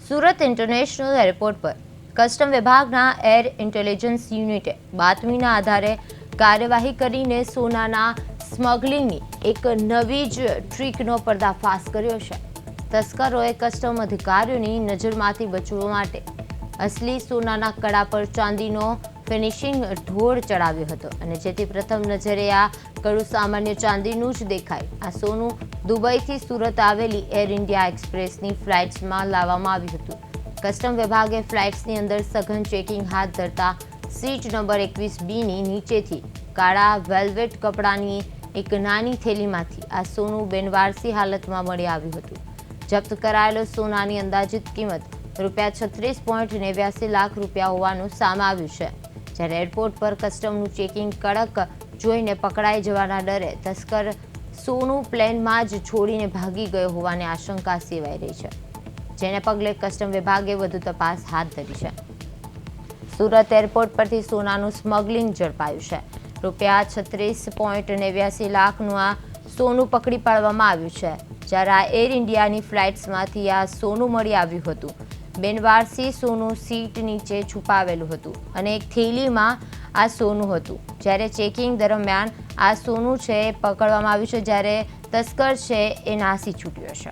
Surat international airport પર custom વિભાગના air intelligence યુનિટે બાતમીના આધારે કાર્યવાહી કરીને સોનાના સ્મગલિંગની એક નવી જ ટ્રીકનો પર્દાફાશ કર્યો છે। તસ્કરોએ કસ્ટમ અધિકારીઓની નજરમાંથી બચવા માટે અસલી સોનાના કડા પર ચાંદીનો ફિનિશિંગ ઢોળ ચડાવ્યો હતો અને જેથી પ્રથમ નજરે આ કડું સામાન્ય ચાંદીનું જ દેખાય। આ સોનું દુબઈથી સુરત આવેલી એર ઇન્ડિયા એક્સપ્રેસની ફ્લાઇટ્સમાં લાવવામાં આવ્યું હતું। કસ્ટમ વિભાગે ફ્લાઇટ્સની અંદર સઘન ચેકિંગ હાથ ધરતા સીટ નંબર 21B ની નીચેથી કાળા વેલ્વેટ કપડાની એક નાની થેલીમાંથી આ સોનું બિનવારસી હાલતમાં મળી આવ્યું હતું। જપ્ત કરાયેલો સોનાની અંદાજિત કિંમત ₹36.89 લાખ હોવાનું સામે આવ્યું છે। જ્યારે એરપોર્ટ પર કસ્ટમનું ચેકિંગ કડક જોઈને પકડાઈ જવાના ડરે તસ્કર સોનું પ્લેનમાં જ છોડીને ભાગી ગયો હોવાની આશંકા સેવાઈ રહી છે, જેને પગલે કસ્ટમ વિભાગે વધુ તપાસ હાથ ધરી છે। સુરત એરપોર્ટ પરથી સોનાનું સ્મગલિંગ ઝડપાયું છે। ₹36.89 લાખનું આ સોનું પકડી પાડવામાં આવ્યું છે, જ્યારે આ એર ઇન્ડિયાની ફ્લાઇટ્સમાંથી આ સોનું મળી આવ્યું હતું। બિનવારસી સોનું સીટ નીચે છુપાવેલું હતું અને એક થેલીમાં આ સોનું હતું। જ્યારે ચેકિંગ દરમિયાન આ સોનું છે એ પકડવામાં આવ્યું છે, જ્યારે તસ્કર છે એ નાસી છૂટ્યો છે।